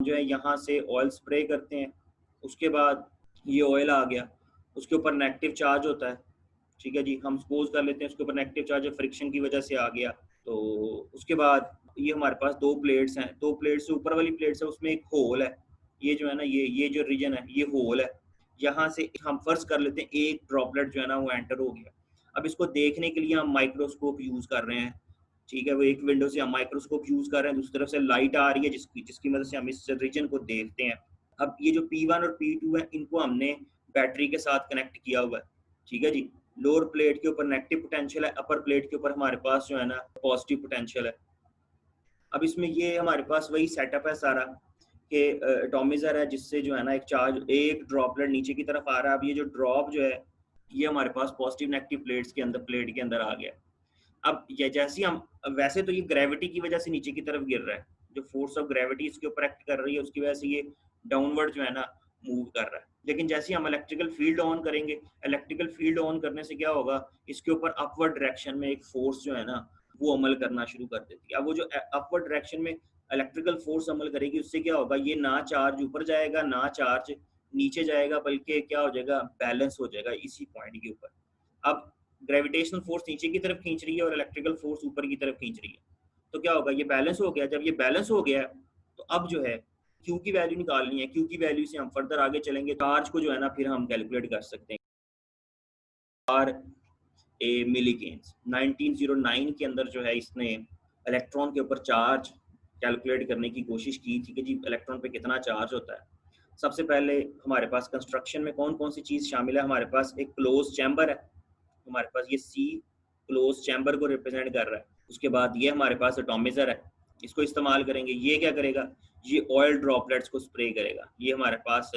जो है यहाँ से ऑयल स्प्रे करते हैं, उसके बाद ये ऑयल आ गया, उसके ऊपर नेगेटिव चार्ज होता है, ठीक है जी। हम सपोज कर लेते हैं उसके ऊपर नेगेटिव चार्ज फ्रिक्शन की वजह से आ गया। तो उसके बाद ये हमारे पास दो प्लेट्स हैं, दो प्लेट्स से ऊपर वाली प्लेट्स है उसमें एक होल है, ये जो है ना ये जो रीजन है ये होल है, यहाँ से हम फर्ज कर लेते हैं एक ड्रॉपलेट जो है ना वो एंटर हो गया। अब इसको देखने के लिए हम माइक्रोस्कोप यूज कर रहे हैं, ठीक है। वो एक विंडो से हम माइक्रोस्कोप यूज कर रहे हैं, दूसरी तरफ से लाइट आ रही है जिसकी जिसकी मदद से हम इस रीजन को देखते हैं। अब ये जो P1 और P2 है इनको हमने बैटरी के साथ कनेक्ट किया हुआ है, ठीक है जी। लोअर प्लेट के ऊपर नेगेटिव पोटेंशियल है, अपर प्लेट के ऊपर हमारे पास जो है ना पॉजिटिव पोटेंशियल है। अब इसमें ये हमारे पास वही सेटअप है सारा कि एटॉमिज़र है जिससे जो है ना एक चार्ज एक ड्रॉपलेट नीचे की तरफ आ रहा है। अब ये जो ड्रॉप जो है ये हमारे पास पॉजिटिव नेगेटिव प्लेट्स के अंदर प्लेट के अंदर आ गया। अब ये जैसे हम वैसे तो ये ग्रेविटी की वजह से नीचे की तरफ गिर रहा है, जो फोर्स ऑफ ग्रेविटी इसके ऊपर एक्ट कर रही है उसकी वजह से ये डाउनवर्ड जो है ना मूव कर रहा है। लेकिन जैसे हम इलेक्ट्रिकल फील्ड ऑन करेंगे, इलेक्ट्रिकल फील्ड ऑन करने से क्या होगा, इसके ऊपर अपवर्ड डायरेक्शन में एक फोर्स जो है ना वो अमल करना शुरू कर देती है। अब वो जो अपवर्ड डायरेक्शन में इलेक्ट्रिकल फोर्स अमल करेगी उससे क्या होगा, ये ना चार्ज ऊपर जाएगा ना चार्ज नीचे जाएगा, बल्कि क्या हो जाएगा, बैलेंस हो जाएगा इसी पॉइंट के ऊपर। अब ग्रेविटेशनल फोर्स नीचे की तरफ खींच रही है और इलेक्ट्रिकल फोर्स ऊपर की तरफ खींच रही है, तो क्या होगा, ये बैलेंस हो गया। जब ये बैलेंस हो गया तो अब जो है Q की वैल्यू निकालनी है। Q की वैल्यू से हम फर्दर आगे चलेंगे, चार्ज को जो है ना फिर हम कैलकुलेट कर सकते हैं। आर ए मिलीकेन्स 1909 के अंदर जो है इसने इलेक्ट्रॉन के ऊपर चार्ज कैलकुलेट करने की कोशिश की थी कि जी इलेक्ट्रॉन पे कितना चार्ज होता है। सबसे पहले हमारे पास कंस्ट्रक्शन में कौन कौन सी चीज़ शामिल है, हमारे पास एक क्लोज चैम्बर है, हमारे पास ये C क्लोज चैम्बर को रिप्रेजेंट कर रहा है। उसके बाद ये हमारे पास एटॉमिज़र है, इसको इस्तेमाल करेंगे। ये क्या करेगा, ये ऑयल ड्रॉपलेट्स को स्प्रे करेगा। ये हमारे पास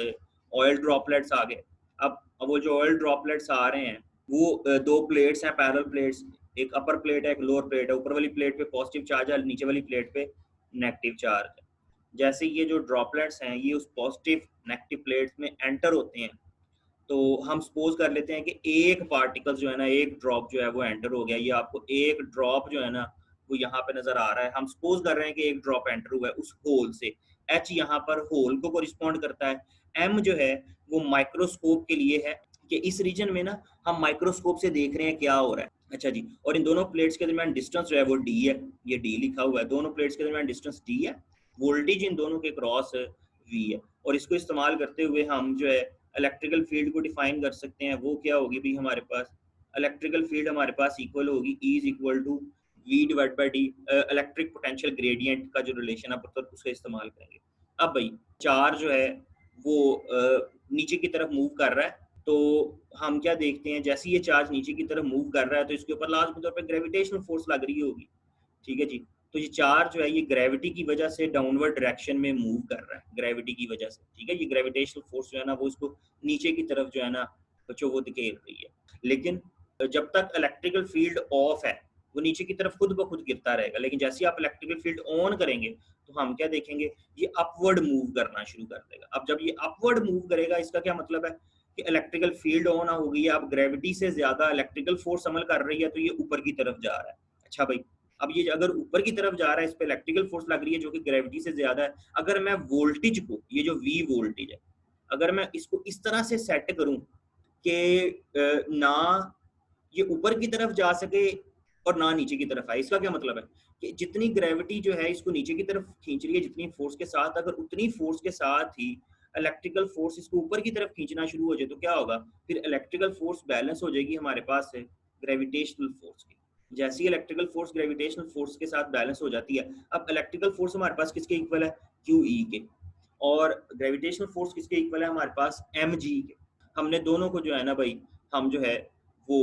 ऑयल ड्रॉपलेट्स आ गए। अब वो जो ऑयल ड्रॉपलेट्स आ रहे हैं वो दो प्लेट्स हैं, पैरेलल प्लेट्स, एक अपर प्लेट है एक लोअर प्लेट है। ऊपर वाली प्लेट पे पॉजिटिव चार्ज है, नीचे वाली प्लेट पे नेगेटिव चार्ज है। जैसे ये जो ड्रॉपलेट्स हैं ये उस पॉजिटिव नेगेटिव प्लेट्स में एंटर होते हैं, तो हम सपोज कर लेते हैं कि एक पार्टिकल जो है ना, एक ड्रॉप जो है वो एंटर हो गया। ये आपको एक ड्रॉप जो है ना वो यहाँ पे नजर आ रहा है। हम सपोज कर रहे हैं कि एक ड्रॉप एंटर हुआ है उस होल से। H यहाँ पर होल को कोरिस्पॉन्ड करता है। M जो है वो माइक्रोस्कोप के लिए है कि इस रीजन में ना हम माइक्रोस्कोप से देख रहे हैं क्या हो रहा है। अच्छा जी, और इन दोनों प्लेट्स के दरमियान डिस्टेंस जो है वो D है, ये D लिखा हुआ है। दोनों प्लेट्स के दरमियान डिस्टेंस D है, वोल्टेज इन दोनों के क्रॉस V है। और इसको इस्तेमाल करते हुए हम जो है इलेक्ट्रिकल फील्ड को डिफाइन कर सकते हैं। वो क्या होगी भाई, हमारे पास इलेक्ट्रिकल फील्ड हमारे पास इक्वल होगी E is equal to V divide by D, electric potential gradient का जो रिलेशन है तो उसका इस्तेमाल करेंगे। अब भाई चार्ज जो है वो नीचे की तरफ मूव कर रहा है, तो हम क्या देखते हैं, जैसे ये चार्ज नीचे की तरफ मूव कर रहा है तो इसके ऊपर लाजमी तौर पर ग्रेविटेशनल फोर्स लग रही होगी, ठीक है जी। तो ये चार्ज जो है ये ग्रेविटी की वजह से डाउनवर्ड डायरेक्शन में मूव कर रहा है, ग्रेविटी की वजह से, ठीक है। ये ग्रेविटेशनल फोर्स जो है ना वो इसको नीचे की तरफ जो है ना बच्चों वो धकेल रही है। लेकिन जब तक इलेक्ट्रिकल फील्ड ऑफ है वो नीचे की तरफ खुद ब खुद गिरता रहेगा। लेकिन जैसे आप इलेक्ट्रिकल फील्ड ऑन करेंगे तो हम क्या देखेंगे, ये अपवर्ड मूव करना शुरू कर देगा। अब जब ये अपवर्ड मूव करेगा इसका क्या मतलब है कि इलेक्ट्रिकल फील्ड ऑन हो गई है, अब ग्रेविटी से ज्यादा इलेक्ट्रिकल फोर्स अमल कर रही है, तो ये ऊपर की तरफ जा रहा है। अच्छा भाई, अब ये अगर ऊपर की तरफ जा रहा है, इस पे इलेक्ट्रिकल फोर्स लग रही है जो कि ग्रेविटी से ज्यादा है। अगर मैं वोल्टेज को, ये जो V वोल्टेज है, अगर मैं इसको इस तरह से सेट करूं कि ना ये ऊपर की तरफ जा सके और ना नीचे की तरफ आए, इसका क्या मतलब है कि जितनी ग्रेविटी जो है इसको नीचे की तरफ खींच रही है जितनी फोर्स के साथ, अगर उतनी फोर्स के साथ ही इलेक्ट्रिकल फोर्स इसको ऊपर की तरफ खींचना शुरू हो जाए तो क्या होगा, फिर इलेक्ट्रिकल फोर्स बैलेंस हो जाएगी हमारे पास से ग्रेविटेशनल फोर्स की। जैसे ही इलेक्ट्रिकल फोर्स ग्रेविटेशनल फोर्स के साथ बैलेंस हो जाती है, अब इलेक्ट्रिकल फोर्स हमारे पास किसके इक्वल है, QE के, और ग्रेविटेशनल फोर्स किसके इक्वल है हमारे पास, mg के। हमने दोनों को जो है ना भाई हम जो है वो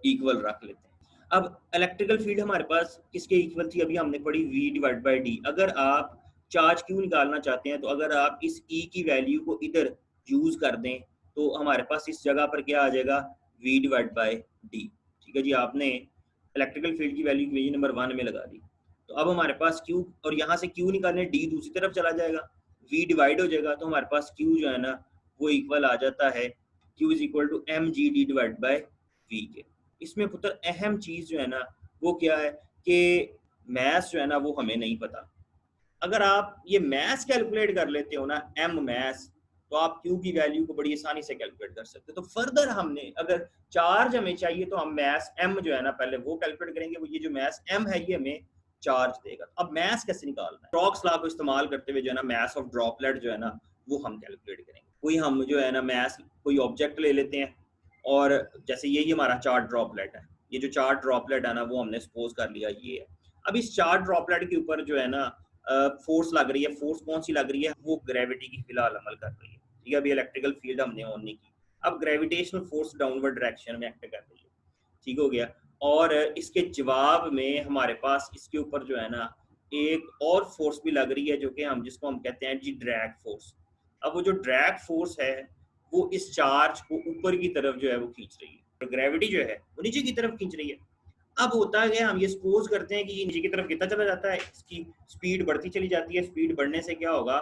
इक्वल रख लेते हैं। अब इलेक्ट्रिकल फील्ड हमारे पास किसके इक्वल थी, अभी हमने पढ़ी V डिवाइड बाई डी। अगर आप चार्ज क्यों निकालना चाहते हैं तो अगर आप इस E की वैल्यू को इधर यूज कर दें तो हमारे पास इस जगह पर क्या आ जाएगा, V डिवाइड बाई डी, ठीक है जी। आपने इलेक्ट्रिकल फील्ड की वैल्यू इक्वेशन नंबर 1 में लगा दी, तो अब हमारे पास Q, और यहाँ से Q निकालने D दूसरी तरफ चला जाएगा, V डिवाइड हो जाएगा, तो हमारे पास Q जो है ना वो इक्वल आ जाता है Q is equal to mgd divide by V के। इसमें पुत्र अहम चीज जो है ना वो क्या है कि मैथ जो है ना वो हमें नहीं पता, अगर आप ये मैस कैलकुलेट कर लेते हो ना, एम मैस, तो आप क्यू की वैल्यू को बड़ी आसानी से कैलकुलेट कर सकते हो। तो फर्दर हमने अगर चार्ज हमें चाहिए तो हम मैस एम जो है ना पहले वो कैलकुलेट करेंगे, वो ये जो मैस एम है ये हमें चार्ज देगा। अब मैस कैसे निकालना है, स्टोक्स लॉ को इस्तेमाल करते हुए जो है ना मैस ऑफ ड्रॉपलेट जो है ना वो हम कैलकुलेट करेंगे। कोई हम जो है ना मैस कोई ऑब्जेक्ट ले लेते हैं, और जैसे ये हमारा चार ड्रॉपलेट है, ये जो चार ड्रॉपलेट है ना वो हमने सपोज कर लिया ये है। अब इस चार ड्रॉपलेट के ऊपर जो है ना फोर्स लग रही है, फोर्स कौन सी लग रही है, वो ग्रेविटी की फिलहाल अमल कर रही है, ठीक है। अभी इलेक्ट्रिकल फील्ड हमने ऑन नहीं की, अब ग्रेविटेशनल फोर्स डाउनवर्ड डायरेक्शन में एक्ट कर रही है, ठीक हो गया। और इसके जवाब में हमारे पास इसके ऊपर जो है ना एक और फोर्स भी लग रही है, जो कि हम जिसको हम कहते हैं जी ड्रैग फोर्स। अब वो जो ड्रैग फोर्स है वो इस चार्ज को ऊपर की तरफ जो है वो खींच रही है, और ग्रेविटी जो है वो नीचे की तरफ खींच रही है। अब होता है हम ये सपोज करते हैं कि ये नीचे की तरफ गिरता चला जाता है, इसकी स्पीड बढ़ती चली जाती है, स्पीड बढ़ने से क्या होगा,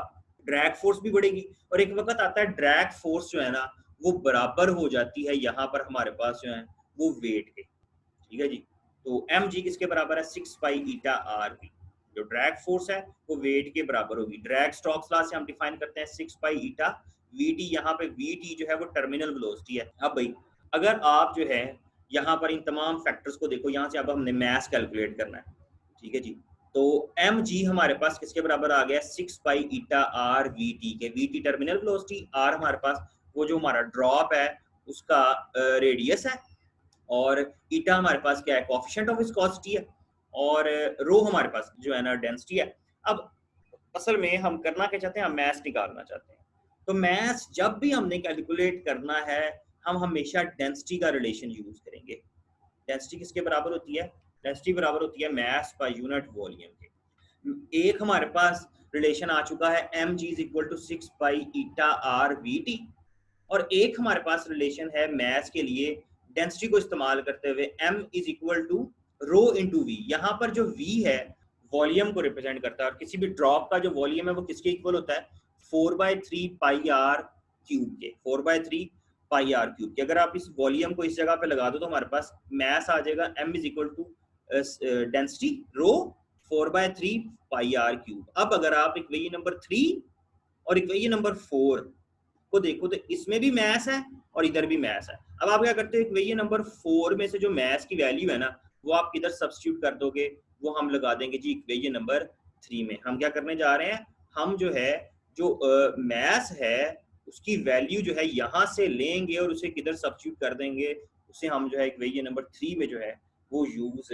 ड्रैग फोर्स भी बढ़ेगी, और एक वक्त आता है ड्रैग फोर्स जो है ना वो बराबर हो जाती है यहाँ पर हमारे पास जो है वो वेट के, ठीक है जी। तो एम जी किसके बराबर है, 6 पाई ईटा आर वी। जो ड्रैग फोर्स है वो वेट के बराबर होगी। ड्रैग स्टोक्स लॉ से हम डिफाइन करते हैं 6 पाई ईटा वी टी, यहाँ पे वी टी जो है वो टर्मिनल वेलोसिटी है। अब भाई अगर आप जो है यहाँ पर इन तमाम फैक्टर्स को देखो, यहाँ से अब हमने मैस कैलकुलेट करना है, ठीक है जी। तो एम जी हमारे पास किसके बराबर आ गया, 6 pi eta R V T के। V T terminal velocity, R हमारे पास वो जो हमारा ड्रॉप है उसका रेडियस है, और ईटा हमारे पास क्या है, कोएफिशिएंट ऑफ विस्कोसिटी है, और रो हमारे पास जो है ना डेंसिटी है। अब असल में हम करना क्या चाहते हैं, हम मैस निकालना चाहते हैं। तो मैस जब भी हमने कैलकुलेट करना है हम हमेशा डेंसिटी का रिलेशन यूज करेंगे। डेंसिटी किसके बराबर होती है, डेंसिटी बराबर होती है मैस पर यूनिट वॉल्यूम के। एक हमारे पास रिलेशन आ चुका है M G is equal to 6 pi eta R V T, और एक हमारे पास रिलेशन है मैस के लिए डेंसिटी को इस्तेमाल करते हुए m is equal to rho into V. यहाँ पर जो v है वॉल्यूम को रिप्रेजेंट करता है, और किसी भी ड्रॉप का जो वॉल्यूम है वो किसके इक्वल होता है, 4/3 पाई आर क्यूब के, 4/3 पाई आर क्यूब के। अगर आप इस वॉल्यूम को इस जगह पे लगा दो तो हमारे पास मैस आ जाएगा m is equal to density rho 4/3 pi R cube. अब अगर आप इक्वेशन नंबर 3 और इक्वेशन नंबर 4 को देखो तो इसमें भी मैस है और इधर भी मैस है। अब आप क्या करते हो, इक्वेशन नंबर 4 में से जो मैस की वैल्यू है ना वो आप किधर सब्स्टिट्यूट कर दोगे, वो हम लगा देंगे जी इक्वेशन नंबर 3 में। हम क्या करने जा रहे हैं, हम जो है जो मैस है उसकी वैल्यू जो है यहाँ से लेंगे और उसे किधर सब्स्टिट्यूट कर देंगे, उसे हम जो है इक्वेशन नंबर 3 में जो है वो यूज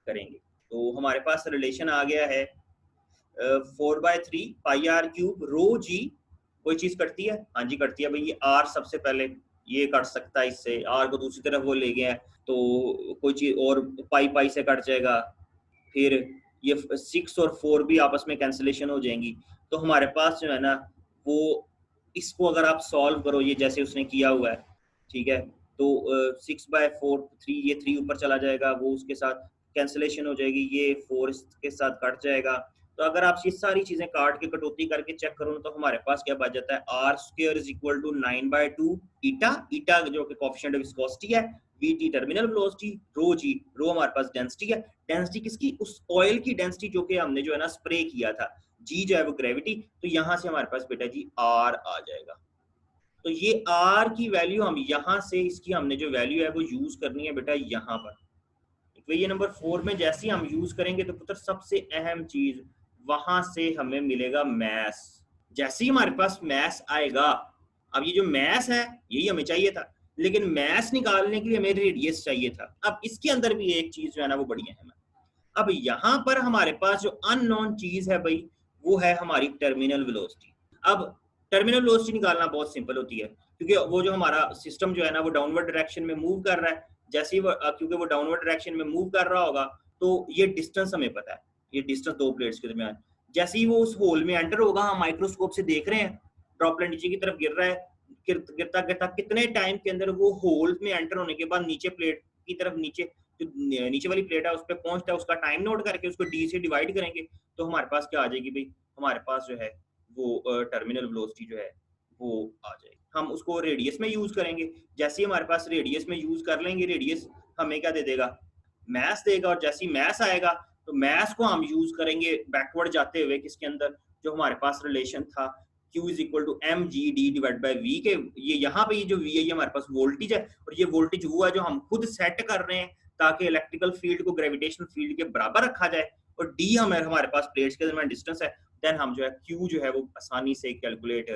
करेंगे। तो हमारे पास रिलेशन आ गया है 4/3 पाई आर क्यूब रो जी। कोई चीज कटती है, हाँ जी कटती है भाई, ये आर सबसे पहले ये कट सकता है, इससे आर को दूसरी तरफ वो ले गया है तो कोई चीज, और पाई पाई से कट जाएगा, फिर ये 6 और 4 भी आपस में कैंसिलेशन हो जाएंगी। तो हमारे पास जो है ना वो इसको अगर आप सॉल्व करो ये जैसे उसने किया हुआ है, ठीक है, तो 6/4 3, ये 3 ऊपर चला जाएगा, वो उसके साथ कैंसिलेशन हो जाएगी, ये 4 के साथ कट जाएगा। तो अगर आप ये सारी चीजें काट के कटौती करके चेक करो तो हमारे पास क्या बच जाता है, R square is equal to 9/2 eta, eta जो कि कोएफिशिएंट ऑफ विस्कोसिटी है, V T terminal velocity, rho G, rho हमारे पास डेंसिटी है। डेंसिटी किसकी, उस ऑयल की डेंसिटी जो कि हमने जो है ना स्प्रे किया था, जी जो है वो ग्रेविटी। तो यहाँ से हमारे पास बेटा जी आर आ जाएगा। तो ये आर की वैल्यू हम यहाँ से, इसकी हमने जो वैल्यू है वो यूज करनी है बेटा यहाँ पर। इक्वेशन नंबर 4 में जैसे ही हम यूज करेंगे तो पुत्र सबसे अहम चीज वहां से हमें मिलेगा मैस। जैसे ही हमारे पास मैस आएगा, अब ये जो मैस है यही हमें चाहिए था, लेकिन मैस निकालने के लिए हमें रेडियस चाहिए था। अब इसके अंदर भी एक चीज जो है ना वो बड़ी अहम है। अब यहाँ पर हमारे पास जो अननोन चीज है भाई वो है हमारी टर्मिनल वेलोसिटी। अब टर्मिनल वेलोसिटी निकालना बहुत सिंपल होती है, क्योंकि वो जो हमारा सिस्टम जो है ना वो डाउनवर्ड डायरेक्शन में मूव कर रहा है। जैसे ही क्योंकि वो डाउनवर्ड डायरेक्शन में मूव कर रहा होगा तो ये डिस्टेंस हमें पता है, ये डिस्टेंस दो प्लेट्स के दरमियान। जैसे ही वो उस होल में एंटर होगा, हम माइक्रोस्कोप से देख रहे हैं ड्रॉपलेट नीचे की तरफ गिर रहा है, गिरता गिरता कितने टाइम के अंदर वो होल में एंटर होने के बाद नीचे प्लेट की तरफ, नीचे जो नीचे वाली प्लेट है उस पर पहुंचता है, उसका टाइम नोट करके उसको डी से डिवाइड करेंगे तो हमारे पास क्या आ जाएगी भाई, हमारे पास जो है वो टर्मिनल वेलोसिटी जो है वो आ जाएगी। हम उसको रेडियस में यूज करेंगे, जैसे ही हमारे पास रेडियस में यूज कर लेंगे, रेडियस हमें क्या दे देगा, मैस देगा, और जैसे ही मैस आएगा तो मैथ्स को हम यूज करेंगे बैकवर्ड जाते हुए किसके अंदर, जो हमारे पास रिलेशन था Q is equal to M G D divide by V के, ये यहाँ पे ये जो V है ये हमारे पास वोल्टेज है, और ये वोल्टेज वो है जो हम खुद सेट कर रहे हैं ताकि इलेक्ट्रिकल फील्ड को ग्रेविटेशनल फील्ड के बराबर रखा जाए, और D हमारे पास प्लेट्स के दरमियान डिस्टेंस है। देन हम जो है Q जो है वो आसानी से कैलकुलेट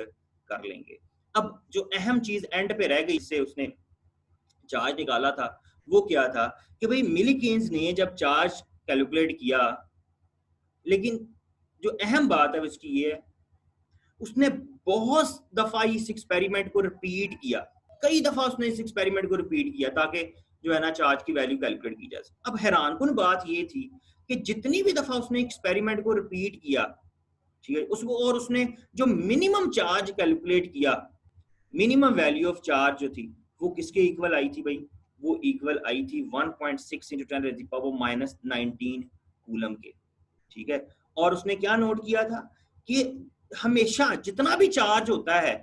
कर लेंगे। अब जो अहम चीज एंड पे रह गई, इससे उसने चार्ज निकाला था, वो क्या था कि भाई मिलीकेन्स ने जब चार्ज कैलकुलेट किया, लेकिन जो अहम बात है उसकी ये है, उसने बहुत दफा इस एक्सपेरिमेंट को रिपीट किया, कई दफा उसने इस एक्सपेरिमेंट को रिपीट किया ताकि जो है ना चार्ज की वैल्यू कैलकुलेट की जा सके। अब हैरानकुन बात ये थी कि जितनी भी दफा उसने एक्सपेरिमेंट को रिपीट किया, ठीक है, उसको, और उसने जो मिनिमम चार्ज कैलकुलेट किया, मिनिमम वैल्यू ऑफ चार्ज जो थी वो किसके इक्वल आई थी भाई, वो इक्वल आई थी 1.6 × 10⁻⁹ कूलम के, ठीक है। और उसने क्या नोट किया था कि हमेशा जितना भी चार्ज होता है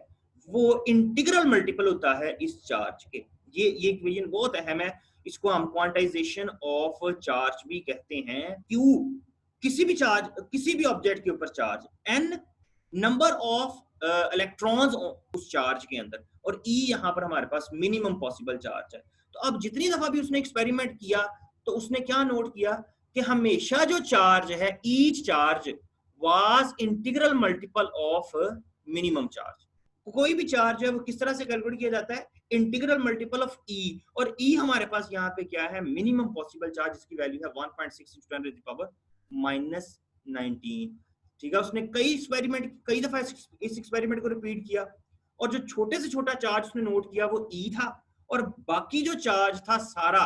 वो इंटीग्रल मल्टीपल होता है इस चार्ज के। ये इक्वेशन बहुत अहम है, इसको हम क्वांटाइजेशन ऑफ चार्ज भी कहते हैं। क्यों, किसी भी चार्ज, किसी भी ऑब्जेक्ट के ऊपर charge, n number of electrons उस चार्ज के अंदर, और E यहाँ पर हमारे पास मिनिमम पॉसिबल चार्ज है। तो अब जितनी दफा भी उसने एक्सपेरिमेंट किया तो उसने क्या नोट किया कि हमेशा जो चार्ज है, each charge was integral multiple of minimum charge. कोई भी चार्ज है वो किस तरह से कैलकुलेट किया जाता है, इंटीग्रल मल्टीपल ऑफ E, और E हमारे पास यहाँ पे क्या है, मिनिमम पॉसिबल चार्ज, जिसकी वैल्यू है 1.6 × 10⁻⁹, ठीक है। उसने कई दफा इस एक्सपेरिमेंट को रिपीट किया, और जो छोटे से छोटा चार्ज उसने नोट किया वो E था, और बाकी जो चार्ज था सारा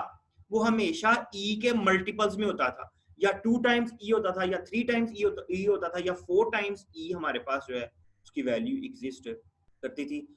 वो हमेशा E के मल्टीपल्स में होता था, या 2 टाइम्स E होता था, या 3 टाइम्स E होता था, या 4 टाइम्स E हमारे पास जो है उसकी वैल्यू एग्जिस्ट करती थी।